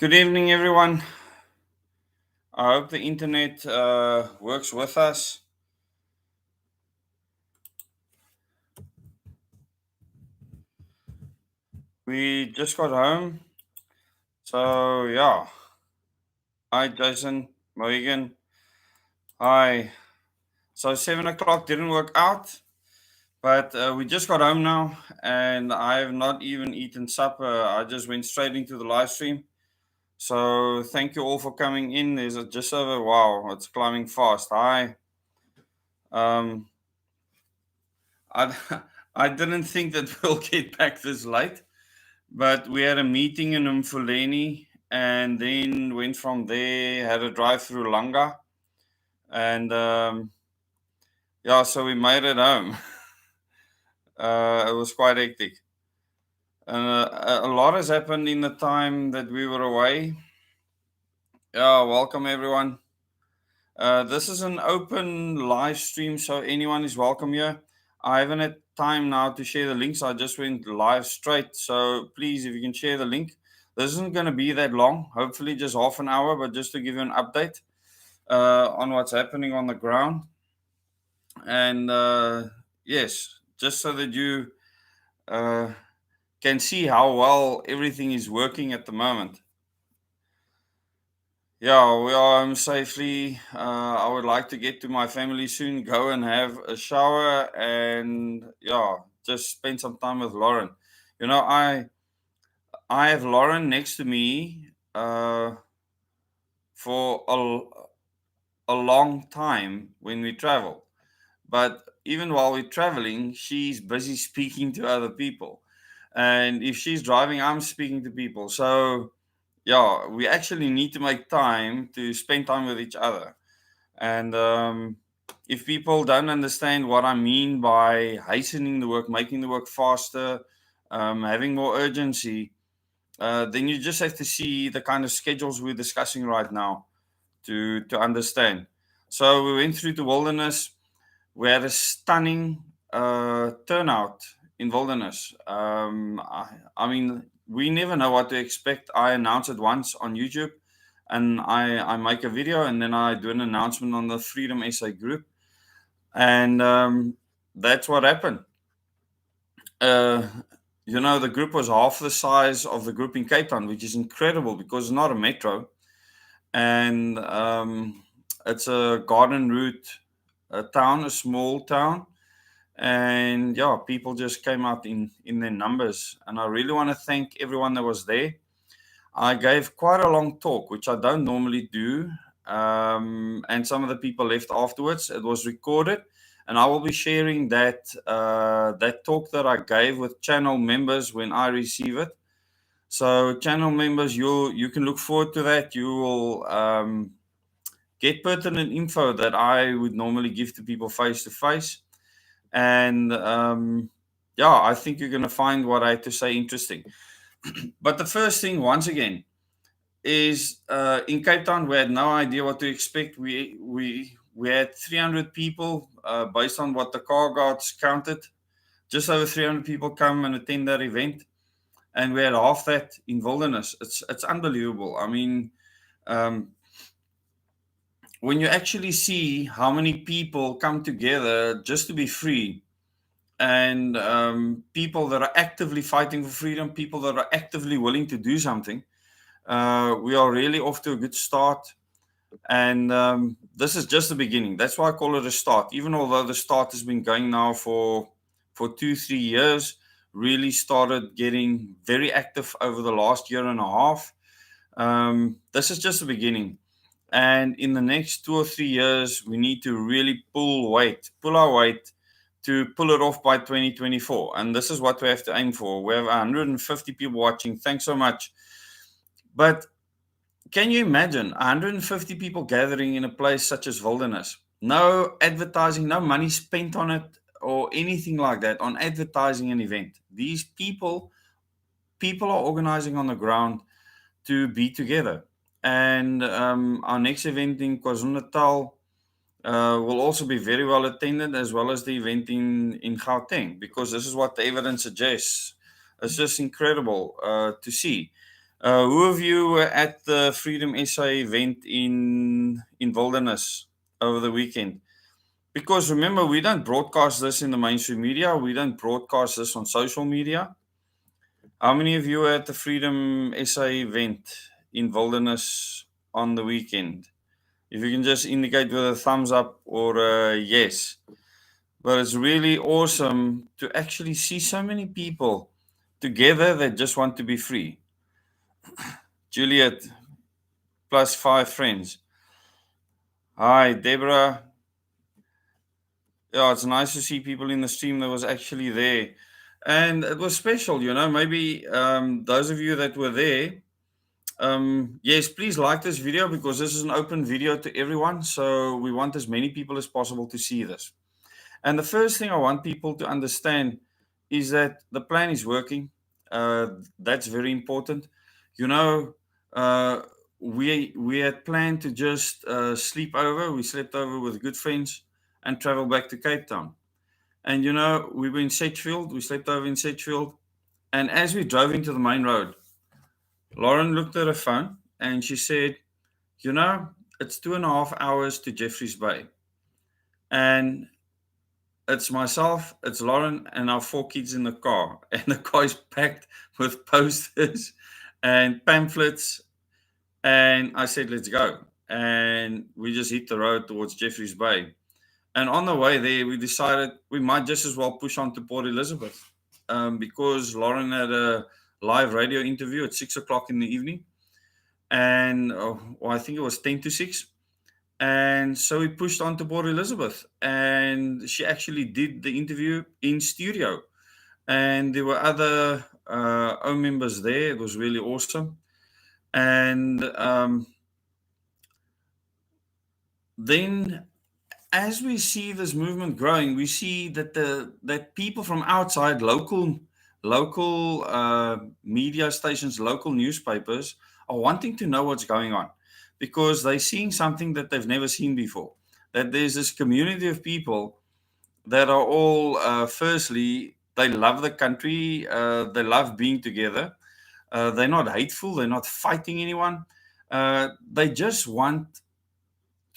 Good evening, everyone. I hope the internet works with us. We just got home. So, yeah. Hi, Jason, Mohegan. Hi. So, 7 o'clock didn't work out, but we just got home now, and I have not even eaten supper. I just went straight into the live stream. So, thank you all for coming in. There's just over, wow, it's climbing fast. Hi. Um, I, I didn't think that we'll get back this late. But we had a meeting in Umfuleni and then went from there, had a drive through Langa. And yeah, so we made it home. It was quite hectic. A lot has happened in the time that we were away. Yeah, welcome everyone. This is an open live stream, so anyone is welcome here. I haven't had time now to share the links. I just went live straight. So please, if you can share the link. This isn't going to be that long, hopefully just half an hour, but just to give you an update on what's happening on the ground. And yes, just so that you can see how well everything is working at the moment. Yeah, we are home safely. I would like to get to my family soon, go and have a shower, and yeah, just spend some time with Lauren. You know, I have Lauren next to me for a long time when we travel. But even while we're traveling, she's busy speaking to other people. And if she's driving, I'm speaking to people. So, yeah, we actually need to make time to spend time with each other. And if people don't understand what I mean by hastening the work, making the work faster, having more urgency, then you just have to see the kind of schedules we're discussing right now to understand. So we went through the wilderness. We had a stunning turnout in wilderness. I mean, we never know what to expect. I announce it once on YouTube, and I make a video, and then I do an announcement on the Freedom SA group, and that's what happened. Uh, the group was half the size of the group in Cape Town, which is incredible because it's not a metro, and it's a garden route town, a small town. And yeah, people just came out in their numbers, and I really want to thank everyone that was there. I gave quite a long talk, which I don't normally do, and some of the people left afterwards. It was recorded, and I will be sharing that talk that I gave with channel members when I receive it. So channel members, you can look forward to that. You will get pertinent info that I would normally give to people face to face. And yeah, I think you're going to find what I have to say interesting. But the first thing, once again, is in Cape Town, we had no idea what to expect. We had 300 people based on what the car guards counted. Just over 300 people come and attend that event, and we had half that in wilderness. It's unbelievable. I mean, when you actually see how many people come together just to be free, and people that are actively fighting for freedom, people that are actively willing to do something, we are really off to a good start. And this is just the beginning. That's why I call it a start. Even although the start has been going now for 2-3 years, really started getting very active over the last year and a half. This is just the beginning. And in the next 2 or 3 years, we need to really pull our weight to pull it off by 2024. And this is what we have to aim for. We have 150 people watching. Thanks so much. But can you imagine 150 people gathering in a place such as wilderness? No advertising, no money spent on it or anything like that on advertising an event. These people are organizing on the ground to be together. And our next event in KwaZulu-Natal will also be very well attended, as well as the event in Gauteng, because this is what the evidence suggests. It's just incredible to see. Who of you were at the Freedom SA event in Wilderness over the weekend? Because remember, we don't broadcast this in the mainstream media. We don't broadcast this on social media. How many of you were at the Freedom SA event in Wilderness on the weekend? If you can just indicate with a thumbs up or a yes. But it's really awesome to actually see so many people together that just want to be free. Juliet, plus 5 friends. Hi, Deborah. Yeah, it's nice to see people in the stream that was actually there. And it was special, maybe those of you that were there, yes, please like this video because this is an open video to everyone. So we want as many people as possible to see this. And the first thing I want people to understand is that the plan is working. That's very important. You know, uh, we had planned to just sleep over. We slept over with good friends and travel back to Cape Town. And we were in Sedgefield. We slept over in Sedgefield. And as we drove into the main road, Lauren looked at her phone and she said, "You know, it's 2.5 hours to Jeffreys Bay." And it's myself, it's Lauren, and our 4 kids in the car. And the car is packed with posters and pamphlets. And I said, let's go. And we just hit the road towards Jeffreys Bay. And on the way there, we decided we might just as well push on to Port Elizabeth because Lauren had a live radio interview at 6 o'clock in the evening. And I think it was 10 to 6. And so we pushed on to Port Elizabeth, and she actually did the interview in studio. And there were other OWN members there. It was really awesome. And then, as we see this movement growing, we see that that people from outside, local media stations, local newspapers, are wanting to know what's going on because they're seeing something that they've never seen before. That there's this community of people that are all, firstly, they love the country, they love being together. They're not hateful, they're not fighting anyone. They just want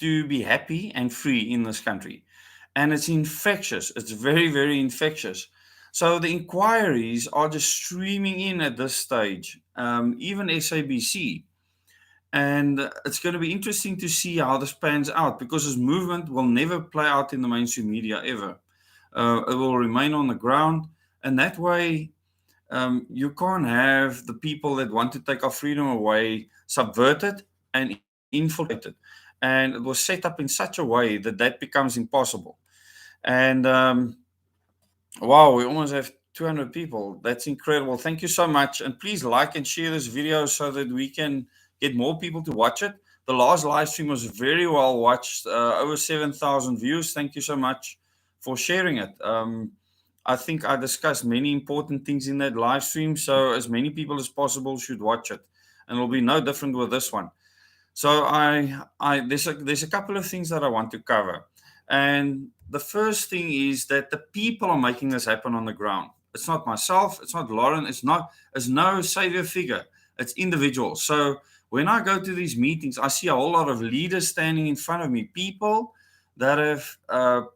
to be happy and free in this country. And it's infectious, it's very, very infectious. So the inquiries are just streaming in at this stage, even SABC. And it's going to be interesting to see how this pans out because this movement will never play out in the mainstream media ever. It will remain on the ground. And that way, you can't have the people that want to take our freedom away subverted and infiltrated. And it was set up in such a way that that becomes impossible. And wow, we almost have 200 people. That's incredible. Thank you so much. And please like and share this video so that we can get more people to watch it. The last live stream was very well watched, over 7,000 views. Thank you so much for sharing it. I think I discussed many important things in that live stream, so as many people as possible should watch it. And it'll be no different with this one. So there's a couple of things that I want to cover. And the first thing is that the people are making this happen on the ground. It's not myself, it's not Lauren, it's no savior figure. It's individuals. So when I go to these meetings, I see a whole lot of leaders standing in front of me, people that have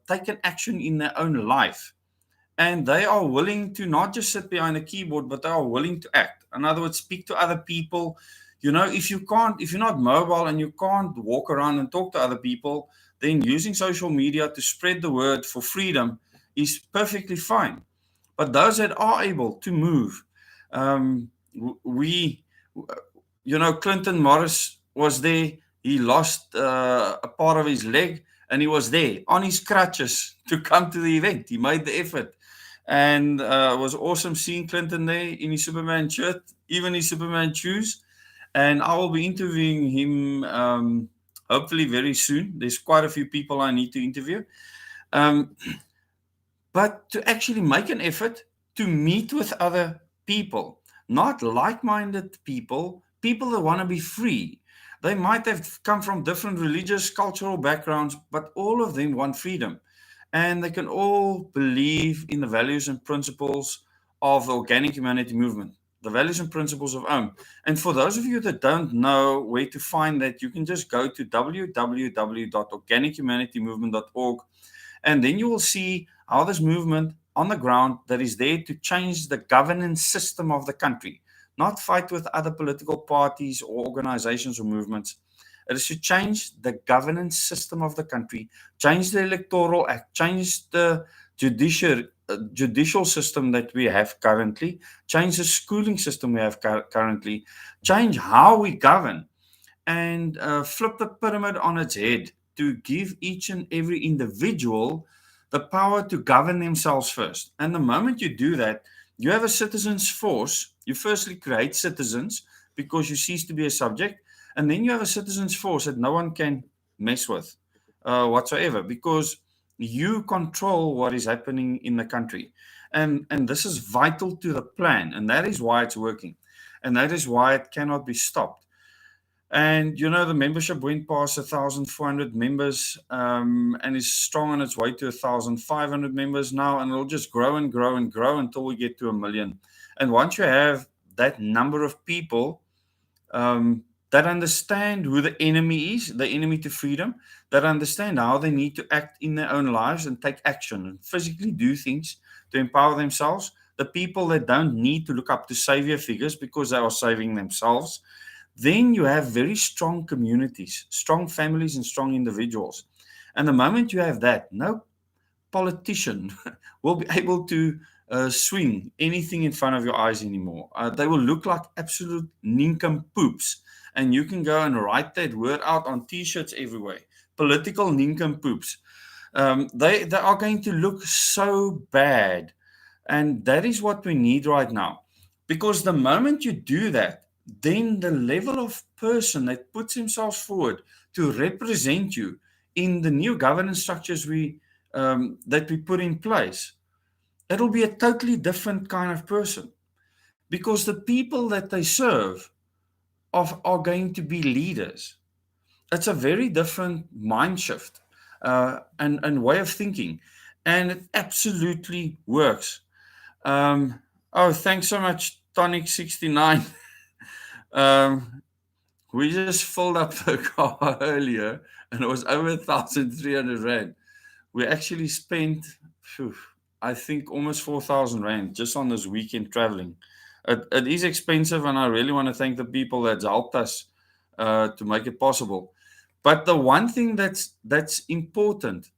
taken action in their own life. And they are willing to not just sit behind a keyboard, but they are willing to act. In other words, speak to other people. If you're not mobile and you can't walk around and talk to other people, then using social media to spread the word for freedom is perfectly fine. But those that are able to move, we, Clinton Morris was there. He lost a part of his leg, and he was there on his crutches to come to the event. He made the effort. And it was awesome seeing Clinton there in his Superman shirt, even his Superman shoes. And I will be interviewing him hopefully very soon. There's quite a few people I need to interview. But to actually make an effort to meet with other people, not like-minded people, people that want to be free. They might have come from different religious, cultural backgrounds, but all of them want freedom. And they can all believe in the values and principles of the organic humanity movement. the values and principles of OM. And for those of you that don't know where to find that, you can just go to www.organichumanitymovement.org, and then you will see how this movement on the ground that is there to change the governance system of the country, not fight with other political parties or organizations or movements. It is to change the governance system of the country, change the Electoral Act, change the judicial system that we have currently, change the schooling system we have currently, change how we govern, and flip the pyramid on its head to give each and every individual the power to govern themselves first. And the moment you do that, you have a citizens' force. You firstly create citizens because you cease to be a subject, and then you have a citizens' force that no one can mess with whatsoever, because you control what is happening in the country. And this is vital to the plan, and that is why it's working, and that is why it cannot be stopped. And the membership went past 1,400 members, and is strong on its way to 1,500 members now, and it'll just grow and grow and grow until we get to 1 million. And once you have that number of people that understand who the enemy is, the enemy to freedom, that understand how they need to act in their own lives and take action and physically do things to empower themselves, the people that don't need to look up to savior figures because they are saving themselves, then you have very strong communities, strong families, and strong individuals. And the moment you have that, no politician will be able to swing anything in front of your eyes anymore. They will look like absolute nincompoops. And you can go and write that word out on T-shirts everywhere. Political nincompoops. They are going to look so bad. And that is what we need right now. Because the moment you do that, then the level of person that puts himself forward to represent you in the new governance structures that we put in place, it'll be a totally different kind of person, because the people that they serve are going to be leaders. It's a very different mind shift and way of thinking, and it absolutely works. Oh, thanks so much, Tonic69. We just filled up the car earlier, and it was over 1,300 rand. We actually spent, I think, almost 4,000 rand just on this weekend traveling. It is expensive, and I really want to thank the people that's helped us to make it possible. But the one thing that's important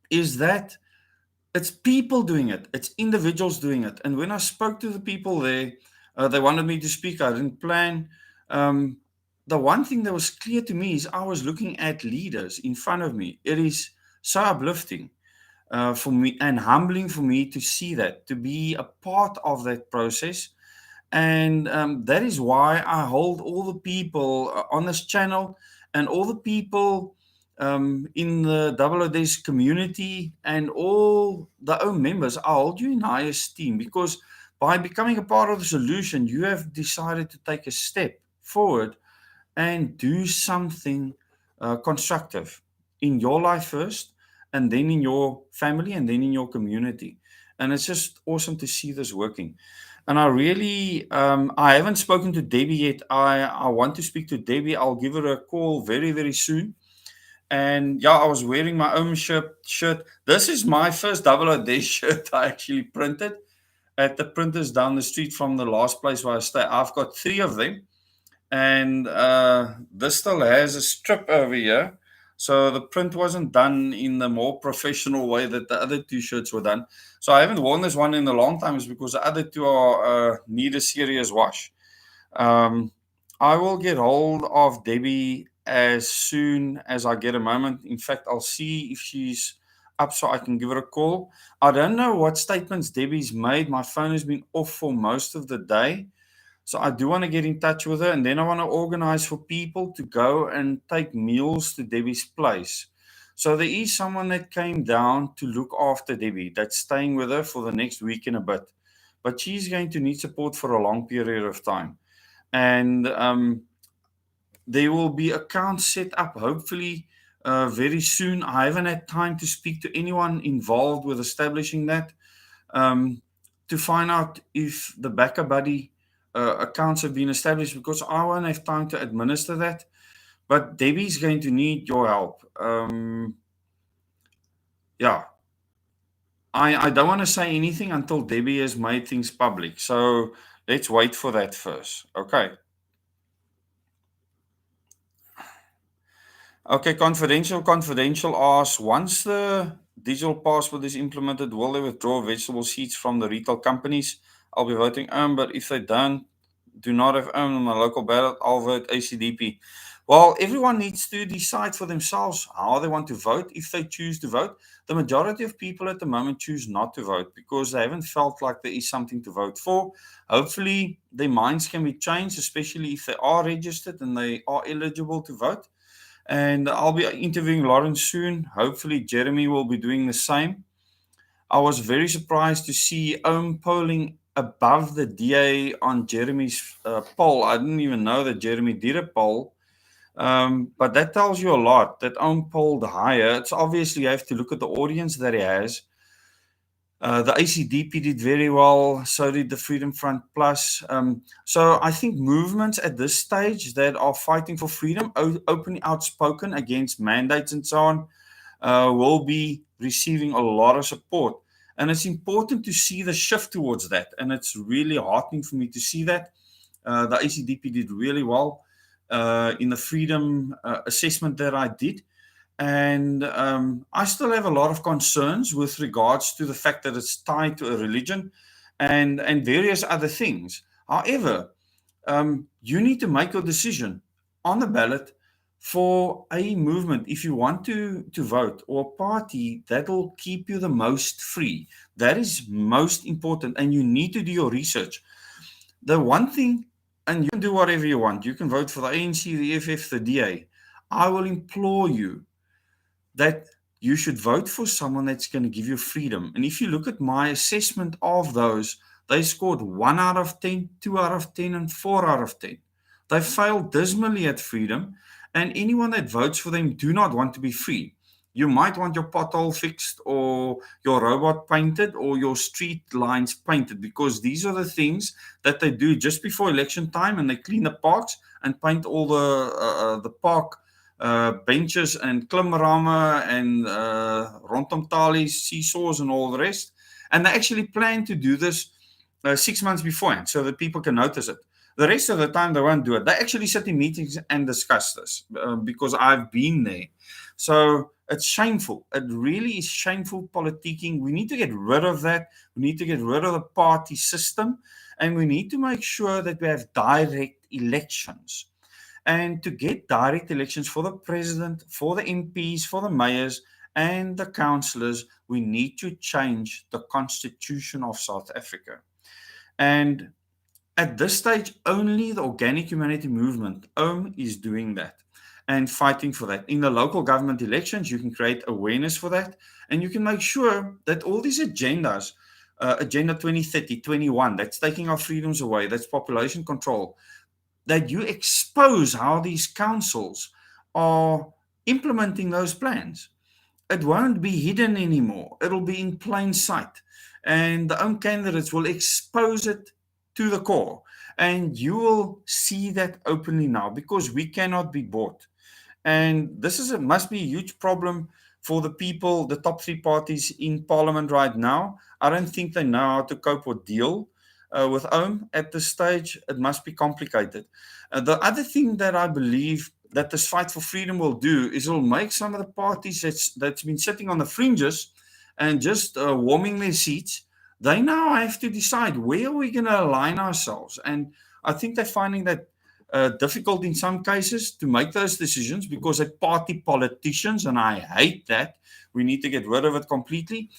is that it's people doing it. It's individuals doing it. And when I spoke to the people there, they wanted me to speak. I didn't plan. The one thing that was clear to me is I was looking at leaders in front of me. It is so uplifting for me and humbling for me to see that, to be a part of that process. And that is why I hold all the people on this channel and all the people in the Double Odes community and all the own members. I hold you in high esteem, because by becoming a part of the solution, you have decided to take a step forward and do something constructive in your life first, and then in your family, and then in your community. And it's just awesome to see this working. And I really, I haven't spoken to Debbie yet. I want to speak to Debbie. I'll give her a call very, very soon. And yeah, I was wearing my own shirt. This is my first Double Odes shirt I actually printed at the printers down the street from the last place where I stay. I've got 3 of them. And this still has a strip over here. So the print wasn't done in the more professional way that the other 2 shirts were done. So I haven't worn this one in a long time, is because the other 2 are need a serious wash. I will get hold of Debbie as soon as I get a moment. In fact, I'll see if she's up so I can give her a call. I don't know what statements Debbie's made. My phone has been off for most of the day. So I do want to get in touch with her, and then I want to organize for people to go and take meals to Debbie's place. So there is someone that came down to look after Debbie that's staying with her for the next week and a bit. But she's going to need support for a long period of time. And there will be accounts set up, hopefully, very soon. I haven't had time to speak to anyone involved with establishing that, to find out if the Backer Buddy accounts have been established because I won't have time to administer that. But Debbie's going to need your help. Yeah, I don't want to say anything until Debbie has made things public. So let's wait for that first. Okay. Okay, confidential asks, once the digital passport is implemented, will they withdraw vegetable seeds from the retail companies? I'll be voting but if they do not have on my local ballot, I'll vote ACDP. Well, everyone needs to decide for themselves how they want to vote if they choose to vote. The majority of people at the moment choose not to vote because they haven't felt like there is something to vote for. Hopefully, their minds can be changed, especially if they are registered and they are eligible to vote. And I'll be interviewing Lawrence soon. Hopefully, Jeremy will be doing the same. I was very surprised to see Ohm polling above the DA on Jeremy's poll. I didn't even know that Jeremy did a poll. But that tells you a lot that Ohm polled higher. It's obviously you have to look at the audience that he has. The ACDP did very well, so did the Freedom Front Plus. So I think movements at this stage that are fighting for freedom, openly outspoken against mandates and so on, will be receiving a lot of support. And it's important to see the shift towards that. And it's really heartening for me to see that. The ACDP did really well in the freedom assessment that I did. And I still have a lot of concerns with regards to the fact that it's tied to a religion and various other things. However, you need to make your decision on the ballot for a movement, if you want to vote, or a party that will keep you the most free. That is most important, and you need to do your research. The one thing, and you can do whatever you want. You can vote for the ANC, the FF, the DA. I will implore you that you should vote for someone that's going to give you freedom. And if you look at my assessment of those, they scored 1 out of 10, 2 out of 10, and 4 out of 10. They failed dismally at freedom, and anyone that votes for them do not want to be free. You might want your pothole fixed or your robot painted or your street lines painted, because these are the things that they do just before election time, and they clean the parks and paint all the park benches and klimramme and rondom talies, seesaws and all the rest. And they actually plan to do this 6 months beforehand so that people can notice it. The rest of the time they won't do it. They actually sit in meetings and discuss this because I've been there. So it's shameful. It really is shameful politicking. We need to get rid of that. We need to get rid of the party system, and we need to make sure that we have direct elections. And to get direct elections for the president, for the MPs, for the mayors, and the councillors, we need to change the constitution of South Africa. And at this stage, only the Organic Humanity Movement, OHM, is doing that and fighting for that. In the local government elections, you can create awareness for that, and you can make sure that all these agendas, Agenda 2030, 21, that's taking our freedoms away, that's population control, that you expose how these councils are implementing those plans. It won't be hidden anymore. It'll be in plain sight. And the own candidates will expose it to the core. And you will see that openly now, because we cannot be bought. And this must be a huge problem for the people, the top three parties in parliament right now. I don't think they know how to cope or deal with OHM at this stage. It must be complicated. The other thing that I believe that this fight for freedom will do is it'll make some of the parties that's been sitting on the fringes and just warming their seats, they now have to decide where are we going to align ourselves. And I think they're finding that difficult in some cases to make those decisions because they're party politicians, and I hate that. We need to get rid of it completely.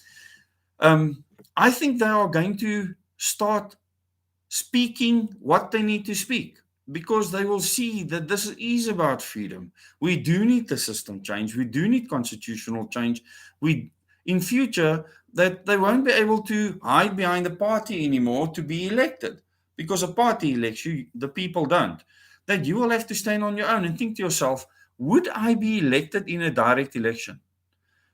I think they are going to start speaking what they need to speak, because they will see that this is about freedom. We do need the system change. We do need constitutional change. In future, that they won't be able to hide behind the party anymore to be elected, because a party elects you, the people don't. That you will have to stand on your own and think to yourself, would I be elected in a direct election?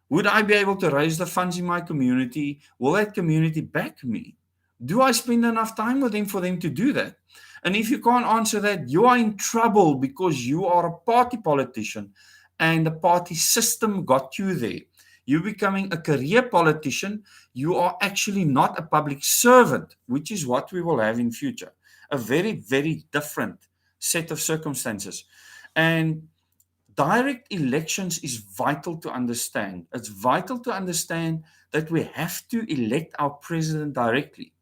Would I be able to raise the funds in my community? Will that community back me? Do I spend enough time with them for them to do that? And if you can't answer that, you are in trouble because you are a party politician and the party system got you there. You're becoming a career politician. You are actually not a public servant, which is what we will have in future. A very, very different set of circumstances. And direct elections is vital to understand. It's vital to understand that we have to elect our president directly.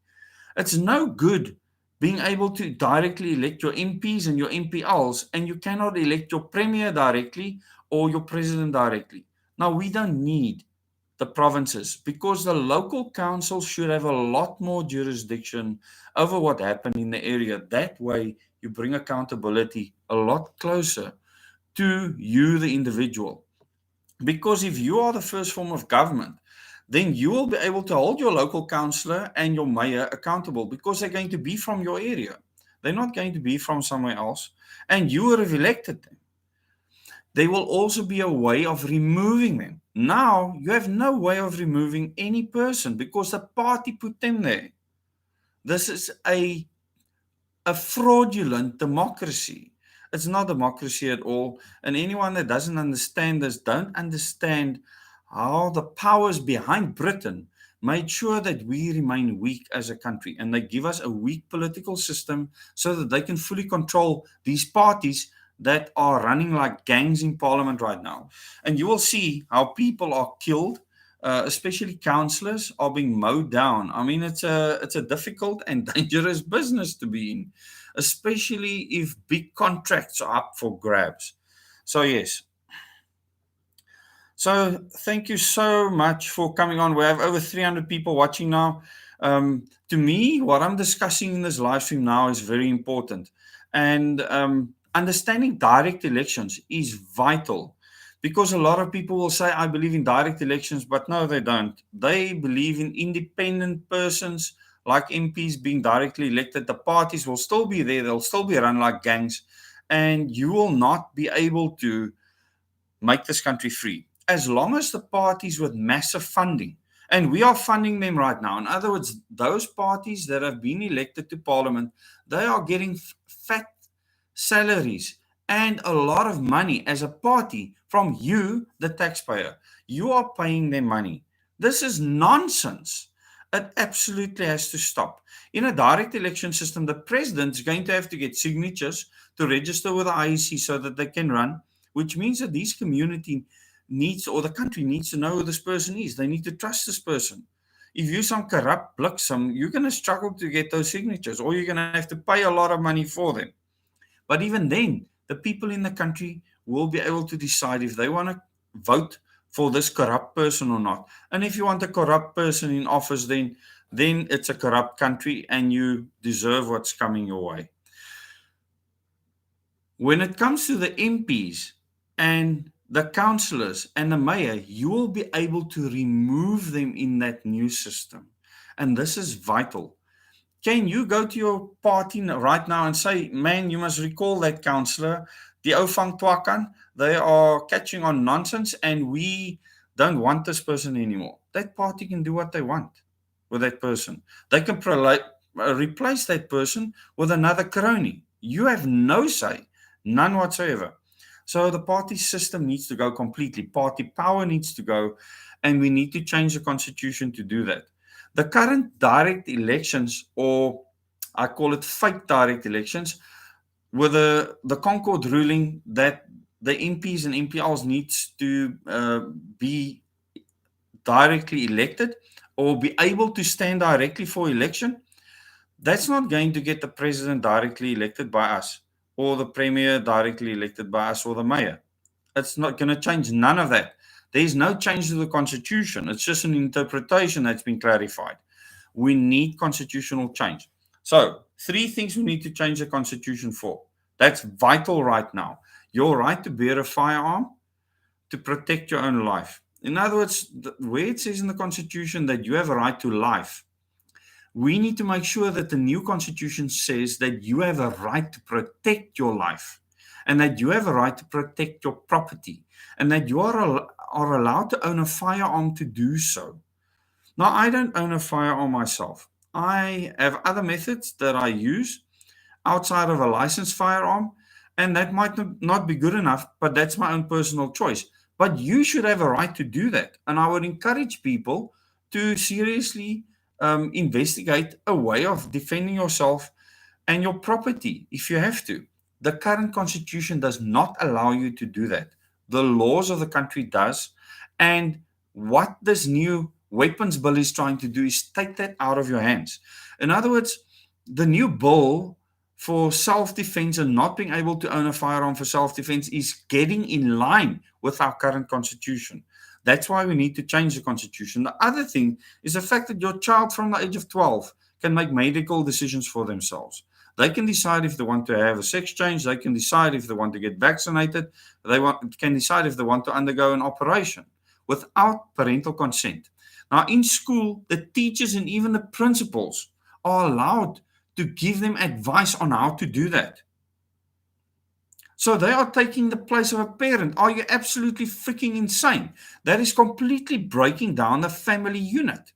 It's no good being able to directly elect your MPs and your MPLs, and you cannot elect your premier directly or your president directly. Now, we don't need the provinces because the local council should have a lot more jurisdiction over what happened in the area. That way, you bring accountability a lot closer to you, the individual. Because if you are the first form of government, then you will be able to hold your local councillor and your mayor accountable because they're going to be from your area. They're not going to be from somewhere else. And you have elected them. There will also be a way of removing them. Now, you have no way of removing any person because the party put them there. This is a fraudulent democracy. It's not democracy at all. And anyone that doesn't understand this don't understand how the powers behind Britain made sure that we remain weak as a country. And they give us a weak political system so that they can fully control these parties that are running like gangs in parliament right now. And you will see how people are killed. Especially councillors are being mowed down. I mean, it's a difficult and dangerous business to be in, especially if big contracts are up for grabs. So yes, so thank you so much for coming on. We have over 300 people watching now. To me, what I'm discussing in this live stream now is very important. And understanding direct elections is vital because a lot of people will say, I believe in direct elections, but no, they don't. They believe in independent persons like MPs being directly elected. The parties will still be there, they'll still be run like gangs, and you will not be able to make this country free. As long as the parties with massive funding, and we are funding them right now. In other words, those parties that have been elected to parliament, they are getting fat salaries and a lot of money as a party from you, the taxpayer. You are paying them money. This is nonsense. It absolutely has to stop. In a direct election system, the president is going to have to get signatures to register with the IEC so that they can run, which means that these community needs or the country needs to know who this person is. They need to trust this person. If you're some corrupt bliksem, you're going to struggle to get those signatures, or you're going to have to pay a lot of money for them. But even then, the people in the country will be able to decide if they want to vote for this corrupt person or not. And if you want a corrupt person in office, then it's a corrupt country and you deserve what's coming your way. When it comes to the MPs and the councillors and the mayor, you will be able to remove them in that new system. And this is vital. Can you go to your party right now and say, man, you must recall that councillor, the Ofang Twakan, they are catching on nonsense and we don't want this person anymore. That party can do what they want with that person. They can replace that person with another crony. You have no say, none whatsoever. So the party system needs to go completely. Party power needs to go, and we need to change the constitution to do that. The current direct elections, or I call it fake direct elections, with the Concord ruling that the MPs and MPLs needs to be directly elected or be able to stand directly for election, that's not going to get the president directly elected by us or the premier directly elected by us or the mayor. It's not going to change none of that. There's no change to the constitution. It's just an interpretation that's been clarified. We need constitutional change. So, 3 things we need to change the constitution for. That's vital right now. Your right to bear a firearm to protect your own life. In other words, where it says in the constitution that you have a right to life, we need to make sure that the new constitution says that you have a right to protect your life and that you have a right to protect your property and that you are allowed to own a firearm to do so. Now, I don't own a firearm myself. I have other methods that I use. outside of a licensed firearm. And that might not be good enough, but that's my own personal choice. But you should have a right to do that. And I would encourage people to seriously investigate a way of defending yourself and your property if you have to. The current constitution does not allow you to do that. The laws of the country does. And what this new weapons bill is trying to do is take that out of your hands. In other words, the new bill for self-defense and not being able to own a firearm for self-defense is getting in line with our current constitution. That's why we need to change the constitution. The other thing is the fact that your child from the age of 12 can make medical decisions for themselves. They can decide if they want to have a sex change. They can decide if they want to get vaccinated. Can decide if they want to undergo an operation without parental consent. Now, in school, the teachers and even the principals are allowed to give them advice on how to do that. So they are taking the place of a parent. Are you absolutely freaking insane? That is completely breaking down the family unit.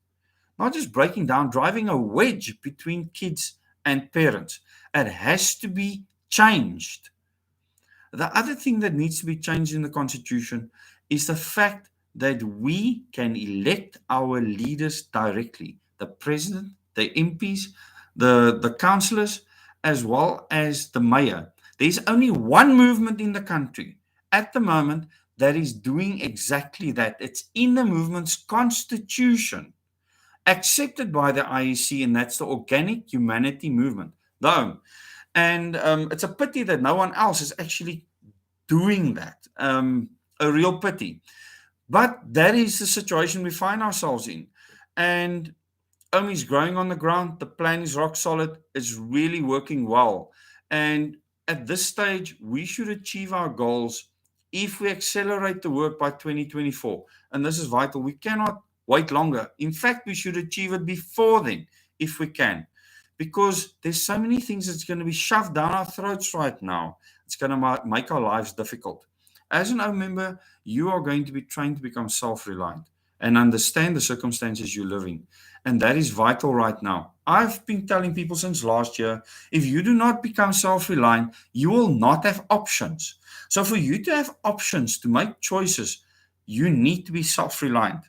Not just breaking down, driving a wedge between kids and parents. It has to be changed. The other thing that needs to be changed in the Constitution is the fact that we can elect our leaders directly. The president, the MPs, the councillors, as well as the mayor. There's only one movement in the country at the moment that is doing exactly that. It's in the movement's constitution, accepted by the IEC, and that's the Organic Humanity Movement. And it's a pity that no one else is actually doing that. A real pity. But that is the situation we find ourselves in. And OMI is growing on the ground. The plan is rock solid. It's really working well. And at this stage, we should achieve our goals if we accelerate the work by 2024. And this is vital. We cannot wait longer. In fact, we should achieve it before then, if we can. Because there's so many things that's going to be shoved down our throats right now. It's going to make our lives difficult. As an OM member, you are going to be trained to become self-reliant and understand the circumstances you live in. And that is vital right now. I've been telling people since last year, if you do not become self-reliant, you will not have options. So for you to have options, to make choices, you need to be self-reliant.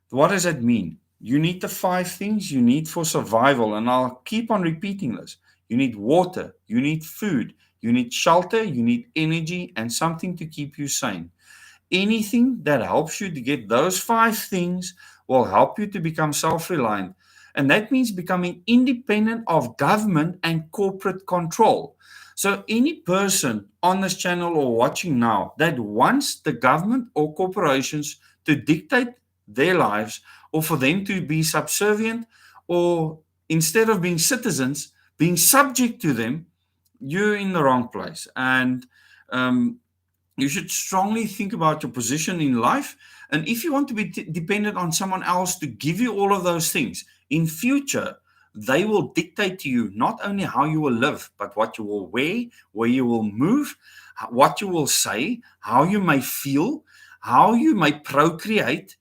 What does that mean? You need the 5 things you need for survival, and I'll keep on repeating this. You need water, you need food, you need shelter, you need energy, and something to keep you sane. Anything that helps you to get those 5 things will help you to become self-reliant. And that means becoming independent of government and corporate control. So any person on this channel or watching now that wants the government or corporations to dictate their lives, or for them to be subservient, or instead of being citizens, being subject to them, you're in the wrong place. And you should strongly think about your position in life. And if you want to be dependent on someone else to give you all of those things, in future, they will dictate to you not only how you will live, but what you will wear, where you will move, what you will say, how you may feel, how you may procreate,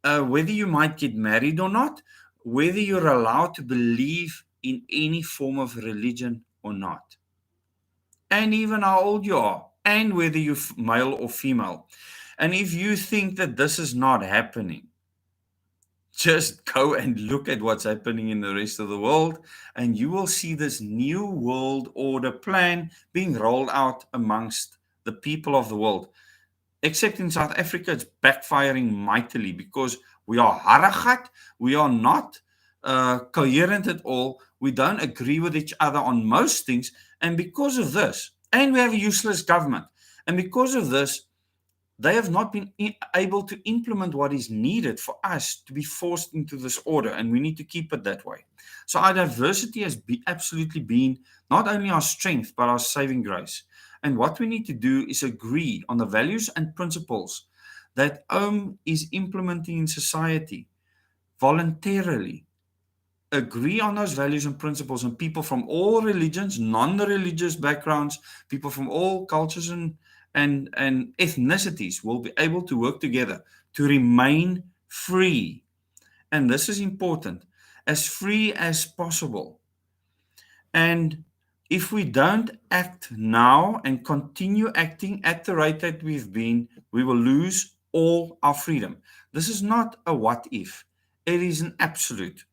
whether you might get married or not, whether you're allowed to believe in any form of religion or not, and even how old you are, and whether you're male or female. And if you think that this is not happening, just go and look at what's happening in the rest of the world, and you will see this new world order plan being rolled out amongst the people of the world. Except in South Africa, it's backfiring mightily because we are haragat, we are not coherent at all, we don't agree with each other on most things, and because of this, and we have a useless government, and because of this, they have not been able to implement what is needed for us to be forced into this order, and we need to keep it that way. So our diversity has absolutely been not only our strength, but our saving grace. And what we need to do is agree on the values and principles that OM is implementing in society voluntarily. Agree on those values and principles, and people from all religions, non-religious backgrounds, people from all cultures and ethnicities will be able to work together to remain free. And this is important, as free as possible. And If we don't act now and continue acting at the rate that we've been, we will lose all our freedom. This is not a what if, it is an absolute.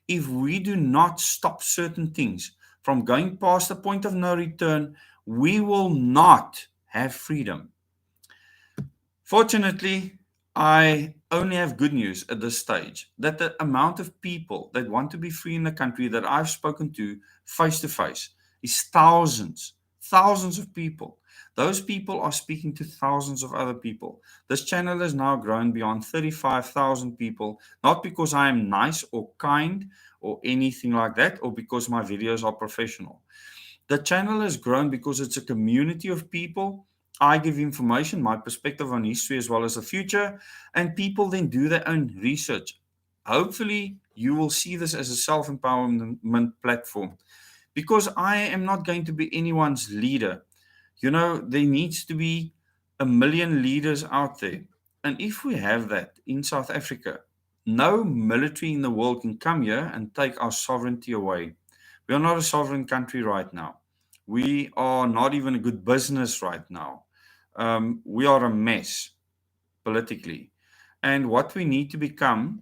If we do not stop certain things from going past the point of no return, we will not have freedom. Fortunately, I only have good news at this stage that the amount of people that want to be free in the country that I've spoken to face is thousands, thousands of people. Those people are speaking to thousands of other people. This channel has now grown beyond 35,000 people, not because I am nice or kind or anything like that, or because my videos are professional. The channel has grown because it's a community of people. I give information, my perspective on history as well as the future, and people then do their own research. Hopefully, you will see this as a self empowerment platform because I am not going to be anyone's leader. You know, there needs to be a million leaders out there. And if we have that in South Africa, no military in the world can come here and take our sovereignty away. We are not a sovereign country right now. We are not even a good business right now. We are a mess politically. And what we need to become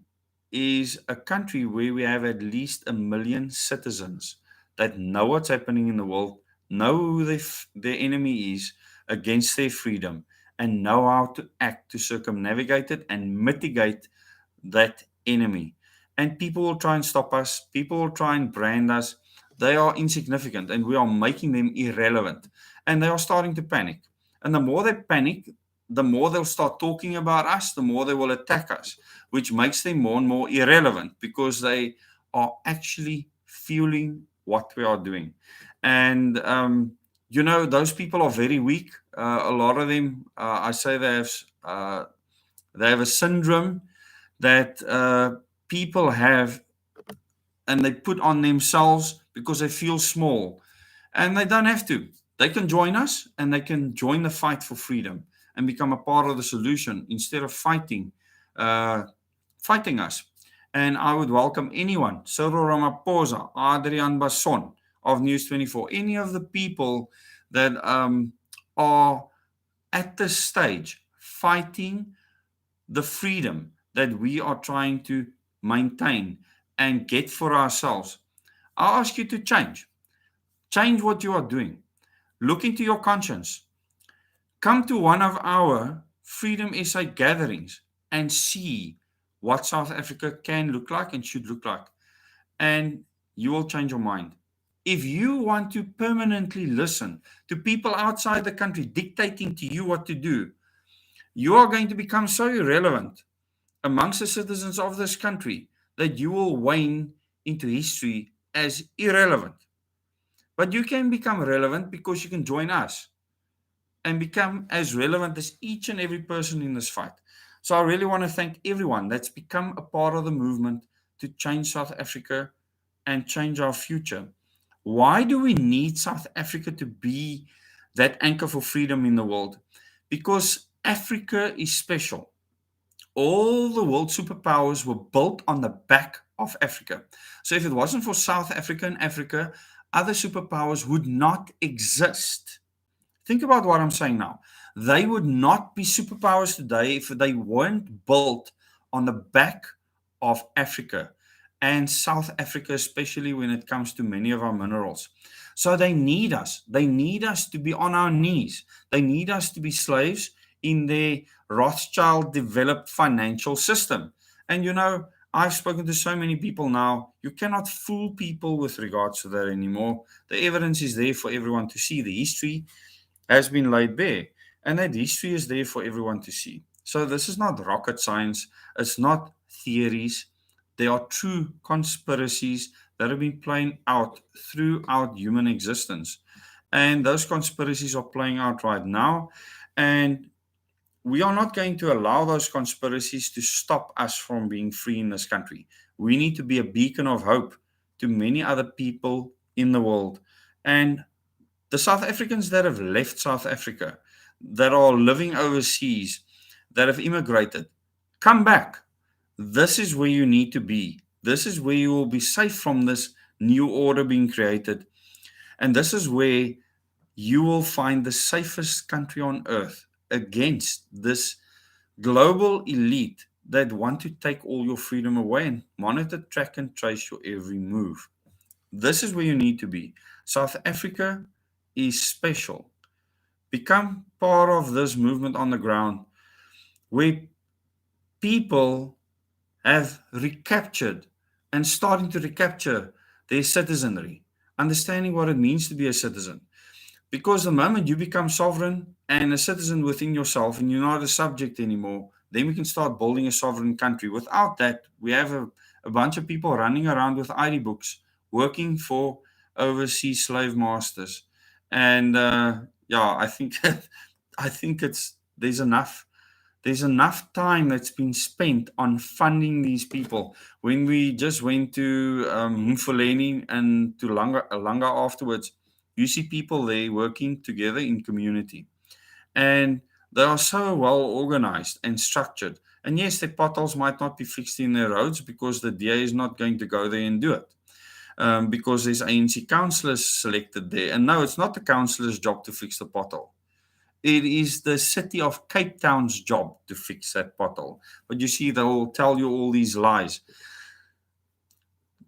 is a country where we have at least a million citizens that know what's happening in the world, know who their enemy is against their freedom, and know how to act to circumnavigate it and mitigate that enemy. And people will try and stop us, people will try and brand us. They are insignificant and we are making them irrelevant. And they are starting to panic. And the more they panic, the more they'll start talking about us, the more they will attack us, which makes them more and more irrelevant because they are actually fueling what we are doing. And, those people are very weak. A lot of them, I say they have a syndrome that people have and they put on themselves because they feel small. And they don't have to. They can join us and they can join the fight for freedom and become a part of the solution instead of uh, fighting us. And I would welcome anyone, Cyril Ramaphosa, Adrian Basson of News 24, any of the people that are at this stage fighting the freedom that we are trying to maintain and get for ourselves. I ask you to change. Change what you are doing. Look into your conscience. Come to one of our Freedom SA gatherings and see what South Africa can look like and should look like. And you will change your mind. If you want to permanently listen to people outside the country dictating to you what to do, you are going to become so irrelevant amongst the citizens of this country that you will wane into history as irrelevant. But you can become relevant because you can join us and become as relevant as each and every person in this fight. So I really want to thank everyone that's become a part of the movement to change South Africa and change our future. Why do we need South Africa to be that anchor for freedom in the world? Because Africa is special. All the world superpowers were built on the back of Africa. So if it wasn't for South Africa and Africa, other superpowers would not exist. Think about what I'm saying now. They would not be superpowers today if they weren't built on the back of Africa and South Africa, especially when it comes to many of our minerals. So they need us. They need us to be on our knees. They need us to be slaves in their Rothschild developed financial system. And I've spoken to so many people now. You cannot fool people with regards to that anymore. The evidence is there for everyone to see. The history has been laid bare, and that history is there for everyone to see. So this is not rocket science, it's not theories. There are true conspiracies that have been playing out throughout human existence. And those conspiracies are playing out right now. And we are not going to allow those conspiracies to stop us from being free in this country. We need to be a beacon of hope to many other people in the world. And the South Africans that have left South Africa, that are living overseas, that have immigrated, come back. This is where you need to be. This is where you will be safe from this new order being created. And this is where you will find the safest country on earth against this global elite that want to take all your freedom away and monitor, track, and trace your every move. This is where you need to be. South Africa is special. Become part of this movement on the ground where people have recaptured and starting to recapture their citizenry, understanding what it means to be a citizen. Because the moment you become sovereign and a citizen within yourself and you're not a subject anymore, then we can start building a sovereign country. Without that, we have a bunch of people running around with ID books working for overseas slave masters. And yeah, I think I think it's there's enough time that's been spent on funding these people. When we just went to Mfuleni and to Langa afterwards, you see people there working together in community. And they are so well organized and structured. And yes, the potholes might not be fixed in their roads because the DA is not going to go there and do it. Because there's ANC councillors selected there. And no, it's not the councillor's job to fix the pothole. It is the city of Cape Town's job to fix that pothole. But you see, they'll tell you all these lies.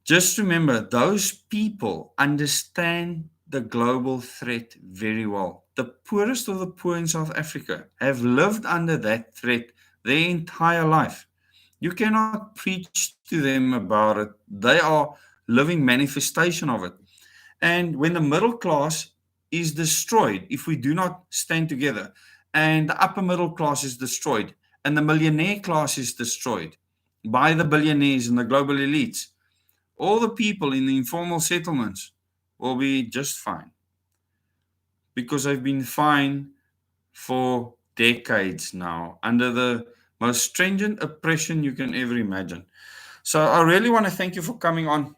Just remember, those people understand the global threat very well. The poorest of the poor in South Africa have lived under that threat their entire life. You cannot preach to them about it. They are living manifestation of it. And when the middle class is destroyed, if we do not stand together, and the upper middle class is destroyed, and the millionaire class is destroyed by the billionaires and the global elites, all the people in the informal settlements will be just fine because they've been fine for decades now under the most stringent oppression you can ever imagine. So I really want to thank you for coming on.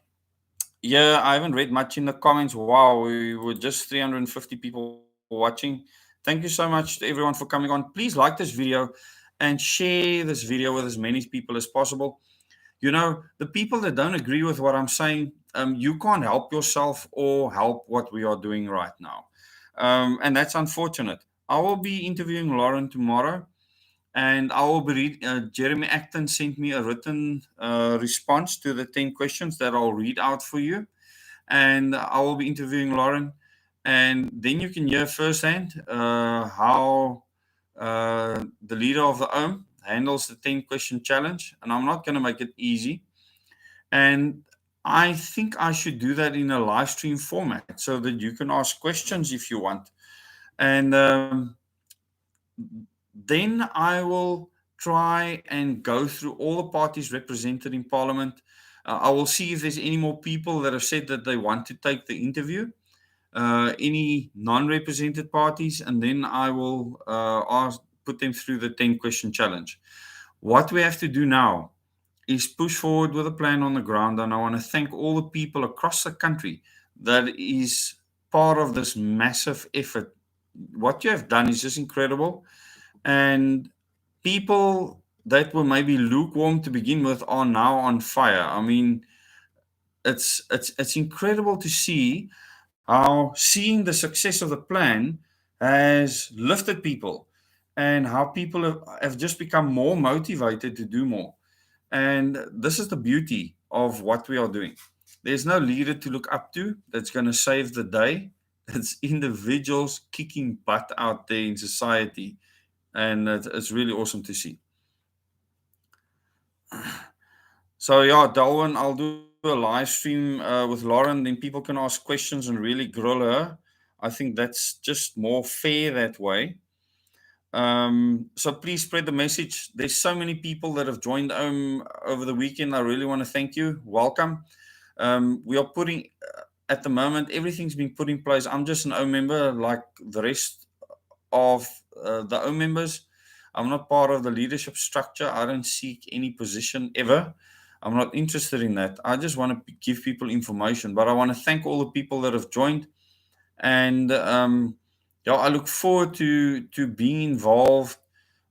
Yeah, I haven't read much in the comments. Wow, we were just 350 people watching. Thank you so much to everyone for coming on. Please like this video and share this video with as many people as possible. You know, the people that don't agree with what I'm saying, you can't help yourself or help what we are doing right now. And that's unfortunate. I will be interviewing Lauren tomorrow, and I will be Jeremy Acton sent me a written response to the 10 questions that I'll read out for you. And I will be interviewing Lauren. And then you can hear firsthand how the leader of the OM handles the 10 question challenge. And I'm not going to make it easy. And I think I should do that in a live stream format so that you can ask questions if you want. And then I will try and go through all the parties represented in Parliament. I will see if there's any more people that have said that they want to take the interview, any non-represented parties, and then I will put them through the 10-question challenge. What we have to do now is push forward with a plan on the ground, and I want to thank all the people across the country that is part of this massive effort. What you have done is just incredible, and people that were maybe lukewarm to begin with are now on fire. I mean, it's incredible to see how seeing the success of the plan has lifted people, and how people have just become more motivated to do more. And this is the beauty of what we are doing. There's no leader to look up to that's going to save the day. It's individuals kicking butt out there in society. And it's really awesome to see. So, yeah, Darwin, I'll do a live stream with Lauren. Then people can ask questions and really grill her. I think that's just more fair that way. So please spread the message. There's so many people that have joined over the weekend. I really want to thank you. Welcome. We are putting at the moment everything's been put in place. I'm just an O member like the rest of the O members. I'm not part of the leadership structure. I don't seek any position ever. I'm not interested in that. I just want to give people information. But I want to thank all the people that have joined. And yeah, I look forward to being involved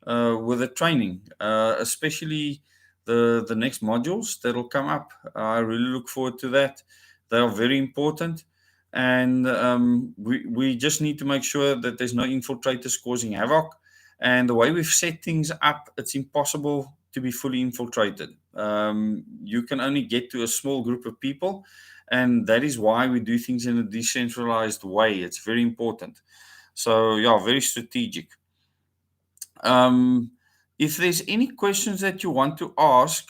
with the training, especially the next modules that will come up. I really look forward to that. They are very important, And we just need to make sure that there's no infiltrators causing havoc. And the way we've set things up, it's impossible to be fully infiltrated. You can only get to a small group of people, and that is why we do things in a decentralized way. It's very important. So yeah, very strategic. Um, if there's any questions that you want to ask,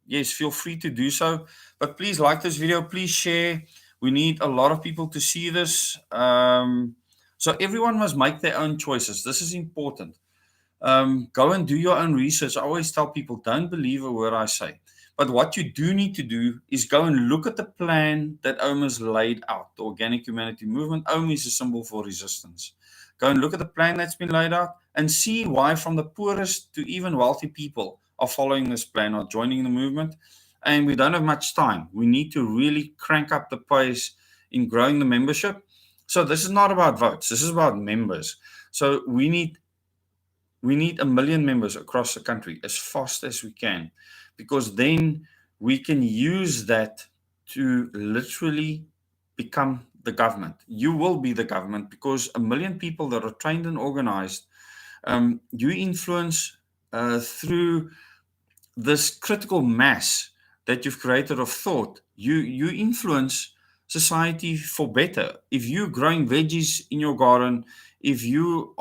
yes, feel free to do so. But please like this video, please share. We need a lot of people to see this. So everyone must make their own choices. This is important. Go and do your own research. I always tell people, don't believe a word I say. But what you do need to do is go and look at the plan that OMA's laid out. The Organic Humanity Movement, OMA is a symbol for resistance. Go and look at the plan that's been laid out and see why from the poorest to even wealthy people are following this plan or joining the movement. And we don't have much time. We need to really crank up the pace in growing the membership. So this is not about votes. This is about members. So we need 1 million members across the country as fast as we can, because then we can use that to literally become the government. You will be the government because 1 million people that are trained and organized, you influence through this critical mass that you've created of thought. You influence society for better. If you're growing veggies in your garden, if you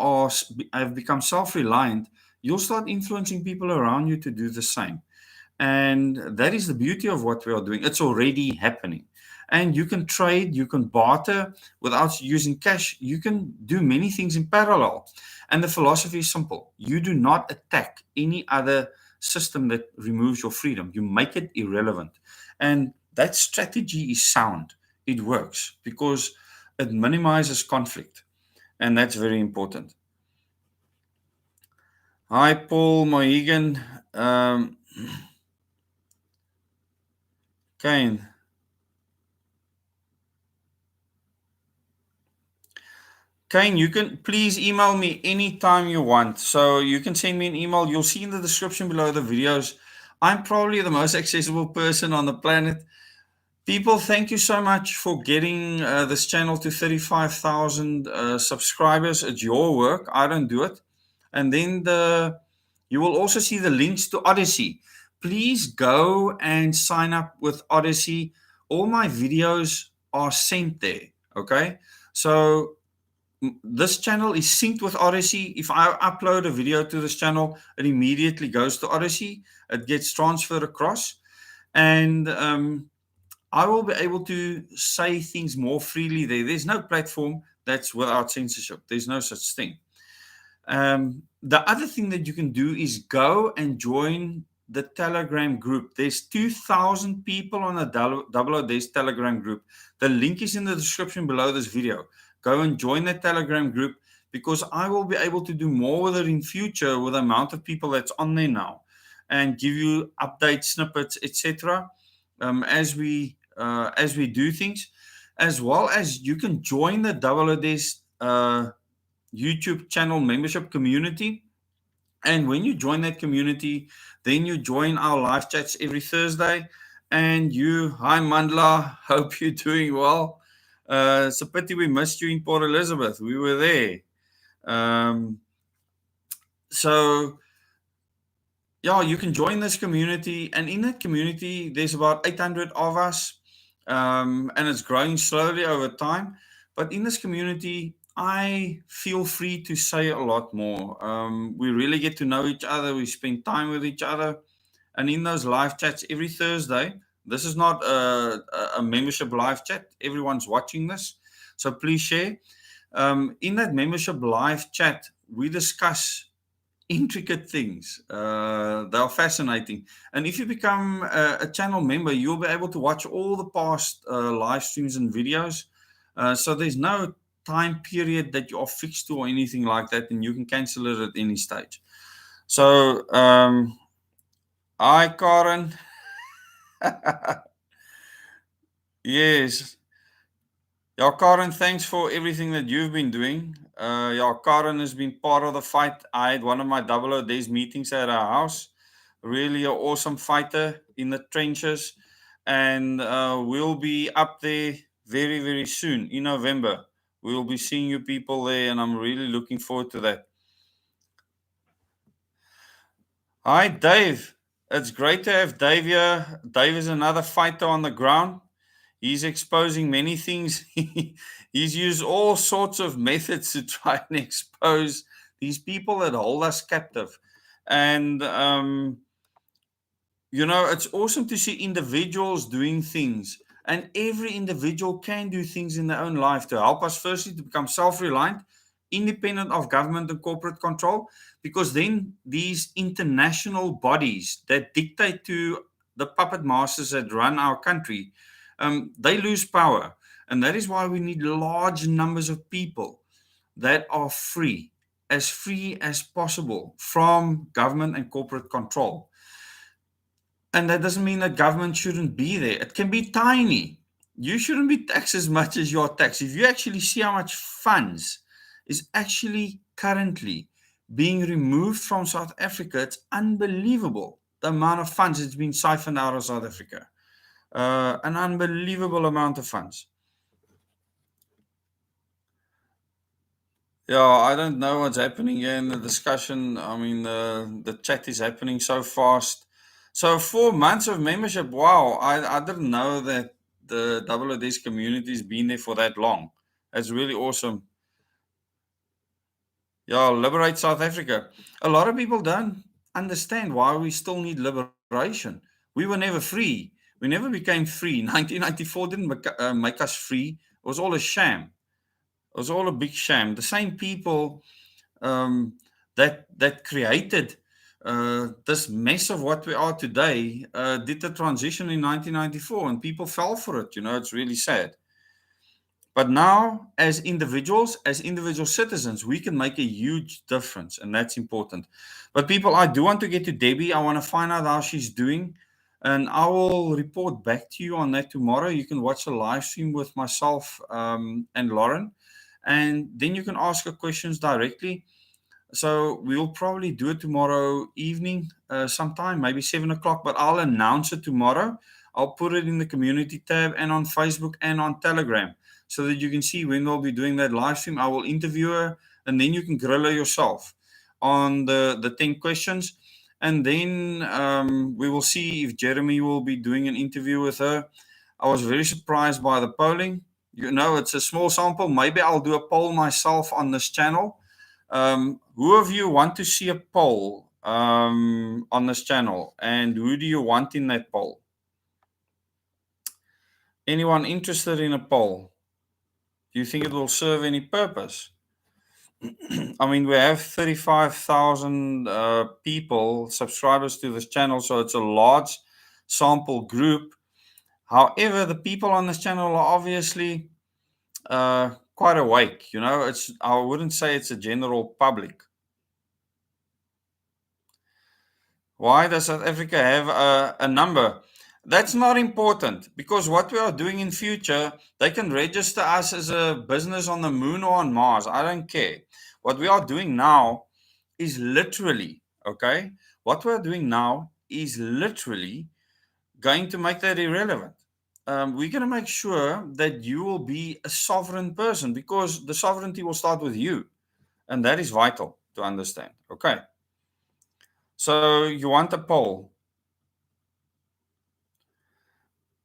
have become self-reliant, you'll start influencing people around you to do the same. And that is the beauty of what we are doing. It's already happening. And you can trade, you can barter without using cash. You can do many things in parallel. And the philosophy is simple. You do not attack any other system that removes your freedom. You make it irrelevant. And that strategy is sound. It works because it minimizes conflict. And that's very important. Hi, Paul Mohegan. Kane. Kane, you can please email me anytime you want. So you can send me an email. You'll see in the description below the videos. I'm probably the most accessible person on the planet. People, thank you so much for getting this channel to 35,000 subscribers. It's your work. I don't do it. And then you will also see the links to Odyssey. Please go and sign up with Odyssey. All my videos are sent there. Okay. So this channel is synced with Odyssey. If I upload a video to this channel, it immediately goes to Odyssey. It gets transferred across. And I will be able to say things more freely there. There's no platform that's without censorship. There's no such thing. The other thing that you can do is go and join the Telegram group. There's 2,000 people on the Double O Days Telegram group. The link is in the description below this video. Go and join the Telegram group because I will be able to do more with it in future with the amount of people that's on there now and give you updates, snippets, etc. As we do things, as well as you can join the Double O Days YouTube channel membership community. And when you join that community, then you join our live chats every Thursday. And hi Mandla, hope you're doing well. It's a pity we missed you in Port Elizabeth. We were there. So yeah, you can join this community. And in that community, there's about 800 of us. And it's growing slowly over time. But in this community, I feel free to say a lot more. We really get to know each other. We spend time with each other. And in those live chats every Thursday, this is not a membership live chat. Everyone's watching this. So please share. In that membership live chat, we discuss intricate things. They are fascinating. And if you become a channel member, you'll be able to watch all the past live streams and videos. So there's no time period that you are fixed to or anything like that, and you can cancel it at any stage. So, hi, Karen. Yes. Yeah, Karen, thanks for everything that you've been doing. Yeah, Karen has been part of the fight. I had one of my Double O Days meetings at our house. Really an awesome fighter in the trenches. And we'll be up there very, very soon in November. We will be seeing you people there, and I'm really looking forward to that. Hi, Dave. It's great to have Dave here. Dave is another fighter on the ground. He's exposing many things. He's used all sorts of methods to try and expose these people that hold us captive. And it's awesome to see individuals doing things, and every individual can do things in their own life to help us, firstly, to become self-reliant, independent of government and corporate control, because then these international bodies that dictate to the puppet masters that run our country, they lose power. And that is why we need large numbers of people that are free as possible from government and corporate control. And that doesn't mean that government shouldn't be there. It can be tiny. You shouldn't be taxed as much as you're taxed. If you actually see how much funds is actually currently being removed from South Africa, it's unbelievable the amount of funds that's been siphoned out of South Africa. An unbelievable amount of funds. Yeah, I don't know what's happening here in the discussion. I mean, the chat is happening so fast. So 4 months of membership. Wow, I didn't know that the WDS community has been there for that long. That's really awesome. Yeah, liberate South Africa. A lot of people don't understand why we still need liberation. We were never free. We never became free. 1994 didn't make us free. It was all a sham. It was all a big sham. The same people that created this mess of what we are today did the transition in 1994, and people fell for it. It's really sad. But now, as individual citizens, we can make a huge difference, and that's important. But people, I do want to get to Debbie. I want to find out how she's doing, and I will report back to you on that tomorrow. You can watch a live stream with myself and Lauren, and then you can ask her questions directly. So we'll probably do it tomorrow evening, sometime, maybe 7 o'clock, but I'll announce it tomorrow. I'll put it in the community tab and on Facebook and on Telegram so that you can see when we'll be doing that live stream. I will interview her, and then you can grill her yourself on the 10 questions. And then we will see if Jeremy will be doing an interview with her. I was very surprised by the polling. It's a small sample. Maybe I'll do a poll myself on this channel. Who of you want to see a poll on this channel, and who do you want in that poll? Anyone interested in a poll? Do you think it will serve any purpose? I mean, we have 35,000 people, subscribers to this channel, so it's a large sample group. However, the people on this channel are obviously quite awake. I wouldn't say it's a general public. Why does South Africa have a number? That's not important, because what we are doing in future, they can register us as a business on the moon or on Mars. I don't care. What we are doing now is literally, okay? What we are doing now is literally going to make that irrelevant. We're going to make sure that you will be a sovereign person, because the sovereignty will start with you. And that is vital to understand. Okay. So you want a poll?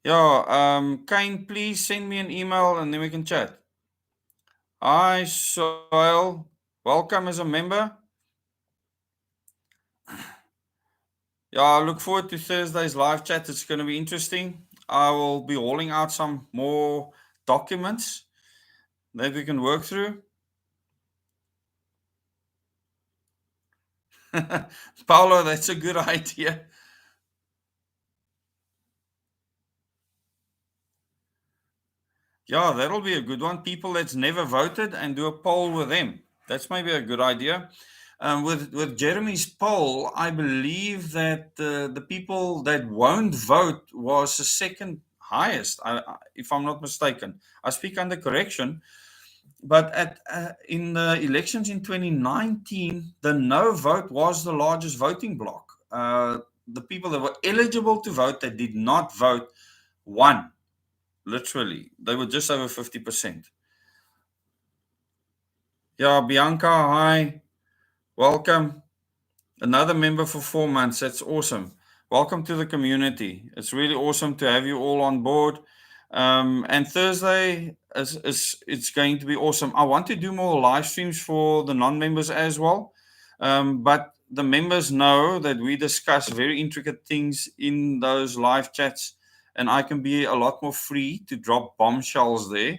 Yeah, Kane, please send me an email and then we can chat. Hi, Soil. Welcome as a member. Yeah, I look forward to Thursday's live chat. It's going to be interesting. I will be hauling out some more documents that we can work through. Paulo, that's a good idea. Yeah, that'll be a good one. People that's never voted, and do a poll with them. That's maybe a good idea. With Jeremy's poll, I believe that the people that won't vote was the second highest, if I'm not mistaken. I speak under correction. But in the elections in 2019, the no vote was the largest voting bloc. The people that were eligible to vote that did not vote won literally. They were just over 50%. Yeah, Bianca, hi. Welcome. Another member for 4 months. That's awesome. Welcome to the community. It's really awesome to have you all on board. And Thursday is it's going to be awesome. I want to do more live streams for the non-members as well. But the members know that we discuss very intricate things in those live chats, and I can be a lot more free to drop bombshells there.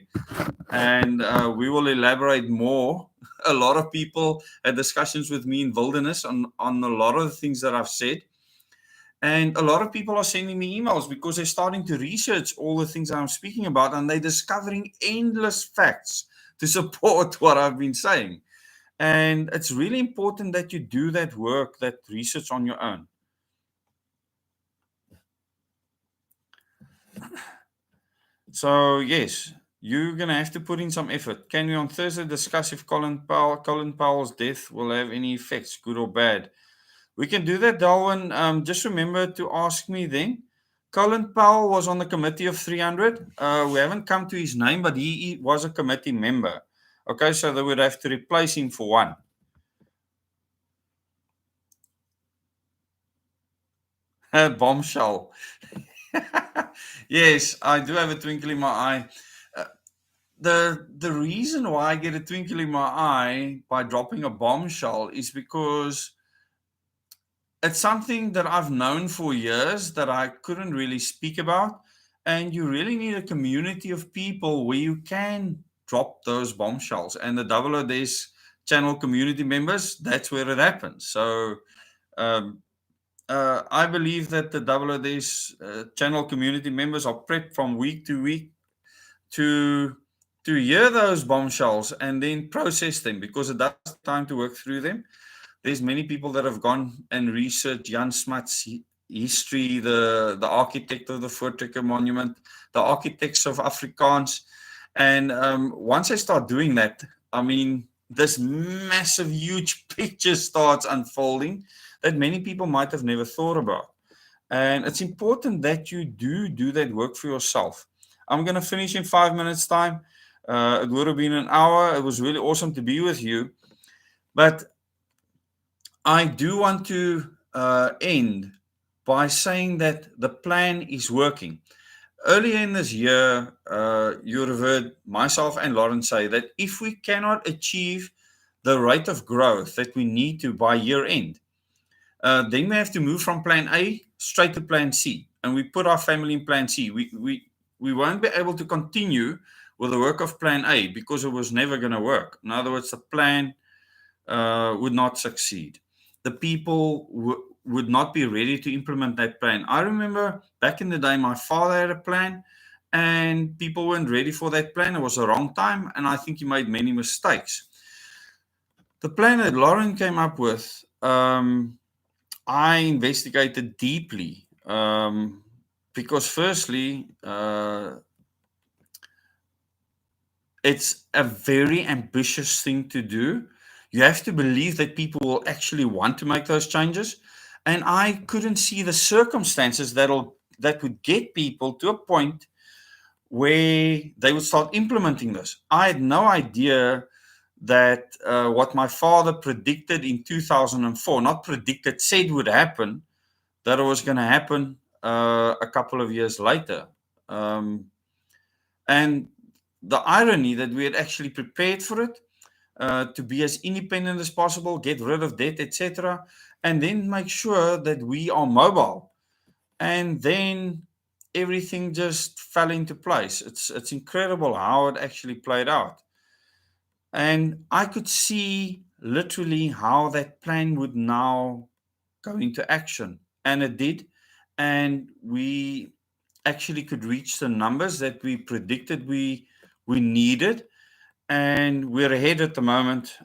And we will elaborate more. A lot of people had discussions with me in Wilderness on a lot of the things that I've said. And a lot of people are sending me emails because they're starting to research all the things I'm speaking about, and they're discovering endless facts to support what I've been saying. And it's really important that you do that work, that research on your own. So, yes, you're going to have to put in some effort. Can we on Thursday discuss if Colin Powell's death will have any effects, good or bad? We can do that, Darwin. Just remember to ask me then. Colin Powell was on the committee of 300. We haven't come to his name, but he was a committee member. Okay, so they would have to replace him for one. Bombshell. Yes, I do have a twinkle in my eye. Uh, the reason why I get a twinkle in my eye by dropping a bombshell is because it's something that I've known for years that I couldn't really speak about. And you really need a community of people where you can drop those bombshells. And the Double O Days channel community members, that's where it happens. So um, I believe that the Double O Days channel community members are prepped from week to week to hear those bombshells and then process them, because it does take time to work through them. There's many people that have gone and researched Jan Smuts' history, the architect of the Voortrekker Monument, the architects of Afrikaans. And once I start doing that, I mean, this massive, huge picture starts unfolding that many people might have never thought about. And it's important that you do that work for yourself. I'm going to finish in 5 minutes' time. It would have been an hour. It was really awesome to be with you. But I do want to end by saying that the plan is working. Earlier in this year, you have heard myself and Lauren say that if we cannot achieve the rate of growth that we need to by year end, then we have to move from plan A straight to plan C. And we put our family in plan C. We won't be able to continue with the work of plan A because it was never going to work. In other words, the plan would not succeed. The people would not be ready to implement that plan. I remember back in the day, my father had a plan and people weren't ready for that plan. It was the wrong time, and I think he made many mistakes. The plan that Lauren came up with, I investigated deeply because firstly, it's a very ambitious thing to do. You have to believe that people will actually want to make those changes. And I couldn't see the circumstances that would get people to a point where they would start implementing this. I had no idea that what my father predicted in 2004, not predicted, said would happen, that it was going to happen a couple of years later. And the irony that we had actually prepared for it, to be as independent as possible, get rid of debt, etc., and then make sure that we are mobile. And then everything just fell into place. It's incredible how it actually played out. And I could see literally how that plan would now go into action. And it did. And we actually could reach the numbers that we predicted we needed. And we're ahead at the moment.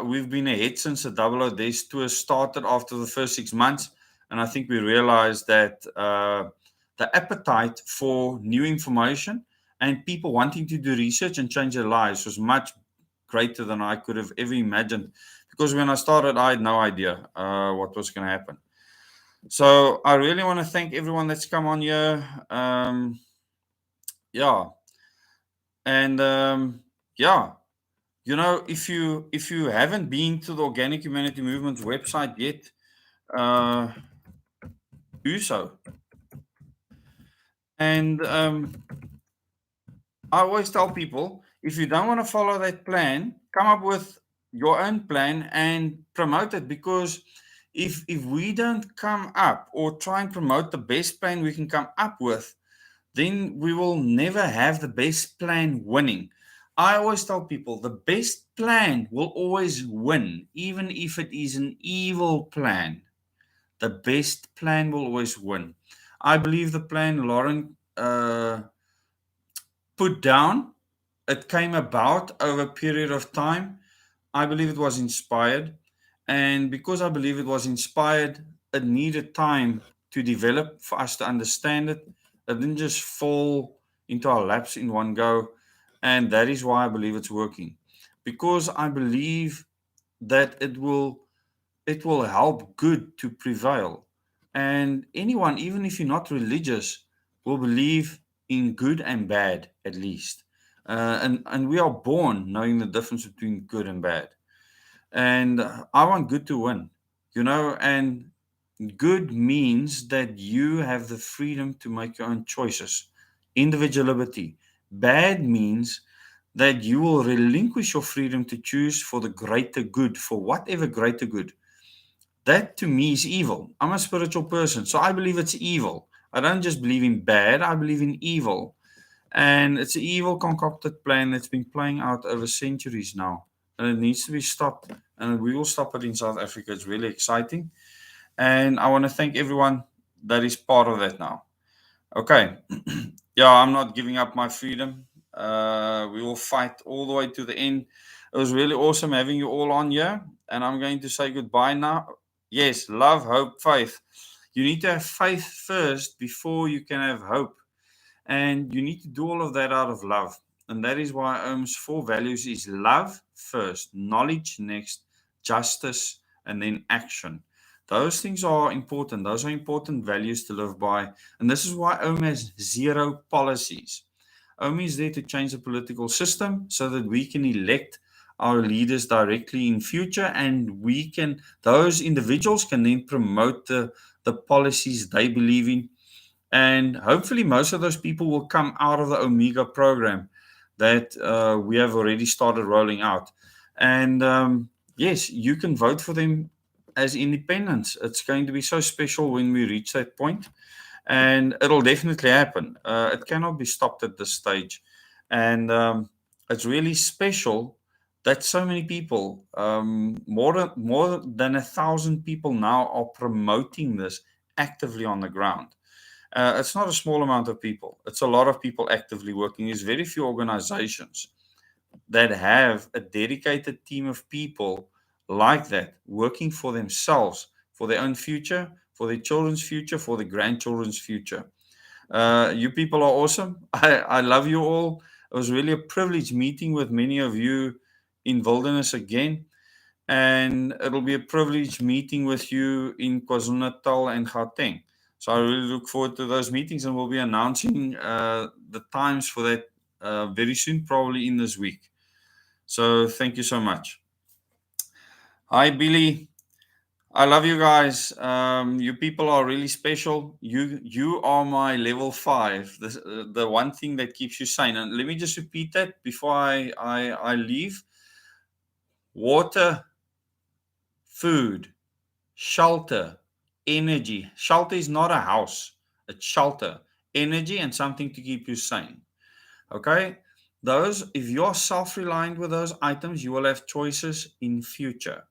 We've been ahead since the Double O Days tour started after the first 6 months. And I think we realized that the appetite for new information and people wanting to do research and change their lives was much greater than I could have ever imagined. Because when I started, I had no idea what was going to happen. So I really want to thank everyone that's come on here. Yeah, and yeah, if you haven't been to the Organic Humanity Movement's website yet, uh, do so. And I always tell people, if you don't want to follow that plan, come up with your own plan and promote it. Because if we don't come up or try and promote the best plan we can come up with, then we will never have the best plan winning. I always tell people the best plan will always win, even if it is an evil plan. The best plan will always win. I believe the plan Lauren put down, it came about over a period of time. I believe it was inspired. And because I believe it was inspired, it needed time to develop for us to understand it. It didn't just fall into our laps in one go. And that is why I believe it's working. Because I believe that it will help good to prevail. And anyone, even if you're not religious, will believe in good and bad at least. And we are born knowing the difference between good and bad. And I want good to win, and good means that you have the freedom to make your own choices, individual liberty. Bad means that you will relinquish your freedom to choose for the greater good, for whatever greater good. That to me is evil. I'm a spiritual person, so I believe it's evil. I don't just believe in bad, I believe in evil. And it's an evil concocted plan that's been playing out over centuries now. And it needs to be stopped. And we will stop it in South Africa. It's really exciting. And I want to thank everyone that is part of that now. Okay. Yeah, I'm not giving up my freedom. We will fight all the way to the end. It was really awesome having you all on here. And I'm going to say goodbye now. Yes, love, hope, faith. You need to have faith first before you can have hope. And you need to do all of that out of love. And that is why Ohm's four values is love first, knowledge next, justice, and then action. Those things are important. Those are important values to live by. And this is why Ohm has zero policies. Ohm is there to change the political system so that we can elect our leaders directly in future, and those individuals can then promote the policies they believe in, and hopefully, most of those people will come out of the Omega program that we have already started rolling out. And yes, you can vote for them as independents. It's going to be so special when we reach that point, and it'll definitely happen. It cannot be stopped at this stage. And it's really special that so many people, more than 1,000 people now, are promoting this actively on the ground. It's not a small amount of people. It's a lot of people actively working. There's very few organizations that have a dedicated team of people like that working for themselves, for their own future, for their children's future, for their grandchildren's future. You people are awesome. I love you all. It was really a privilege meeting with many of you in Wilderness again. And it'll be a privilege meeting with you in KwaZulu-Natal and Gauteng. So I really look forward to those meetings, and we'll be announcing the times for that very soon, probably in this week. So thank you so much. Hi, Billy. I love you guys. You people are really special. You are my level 5. The one thing that keeps you sane. And let me just repeat that before I leave. Water, food, shelter, energy. Shelter is not a house, it's shelter, energy, and something to keep you sane. Okay? Those, if you're self reliant with those items, you will have choices in future.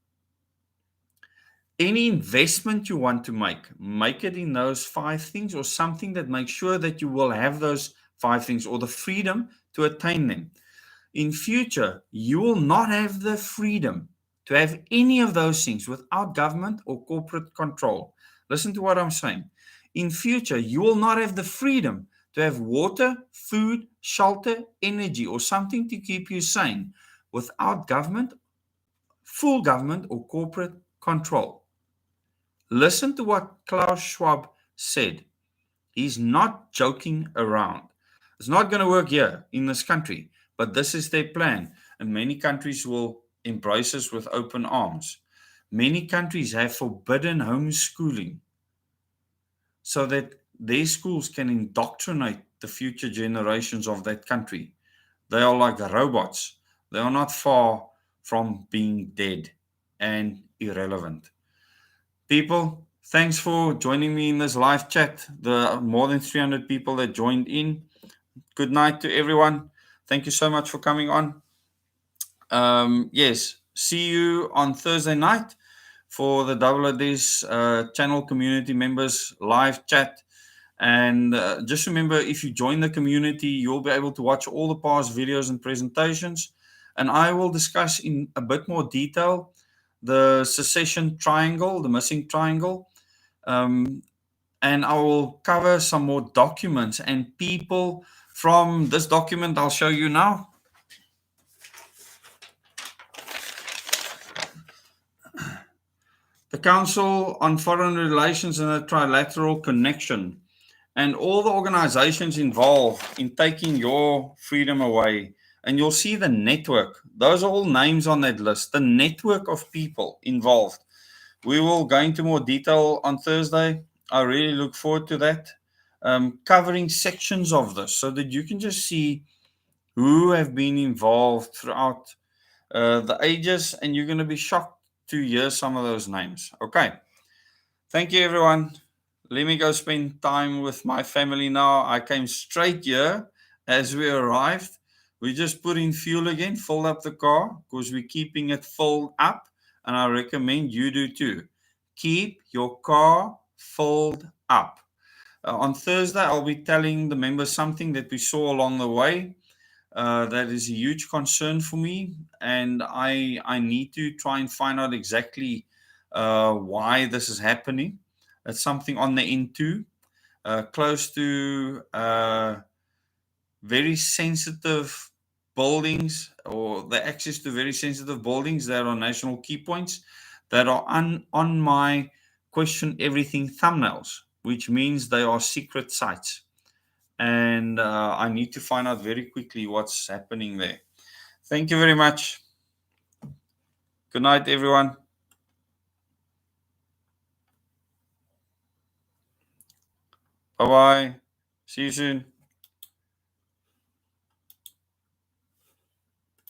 Any investment you want to make it in those 5 things, or something that makes sure that you will have those 5 things or the freedom to attain them. In future, you will not have the freedom to have any of those things without government or corporate control. Listen to what I'm saying. In future, you will not have the freedom to have water, food, shelter, energy, or something to keep you sane without government, full government, or corporate control. Listen to what Klaus Schwab said. He's not joking around. It's not going to work here in this country, but this is their plan. And many countries will embrace us with open arms. Many countries have forbidden homeschooling so that their schools can indoctrinate the future generations of that country. They are like robots. They are not far from being dead and irrelevant. People, thanks for joining me in this live chat. The more than 300 people that joined in. Good night to everyone. Thank you so much for coming on. Yes, see you on Thursday night for the Double Ds channel community members live chat. And just remember, if you join the community, you'll be able to watch all the past videos and presentations. And I will discuss in a bit more detail the secession triangle, the missing triangle. And I will cover some more documents and people from this document I'll show you now. The Council on Foreign Relations and the Trilateral Connection, and all the organizations involved in taking your freedom away. And you'll see the network. Those are all names on that list, the network of people involved. We will go into more detail on Thursday. I really look forward to that, covering sections of this so that you can just see who have been involved throughout the ages, and you're going to be shocked to hear some of those names. Okay. Thank you, everyone. Let me go spend time with my family now. I came straight here as we arrived. We just put in fuel again, filled up the car because we're keeping it filled up. And I recommend you do too. Keep your car filled up. On Thursday, I'll be telling the members something that we saw along the way. That is a huge concern for me, and I need to try and find out exactly why this is happening. It's something on the end too, close to very sensitive buildings, or the access to very sensitive buildings that are national key points that are on my question everything thumbnails, which means they are secret sites. And I need to find out very quickly what's happening there. Thank you very much. Good night, everyone. Bye bye. See you soon.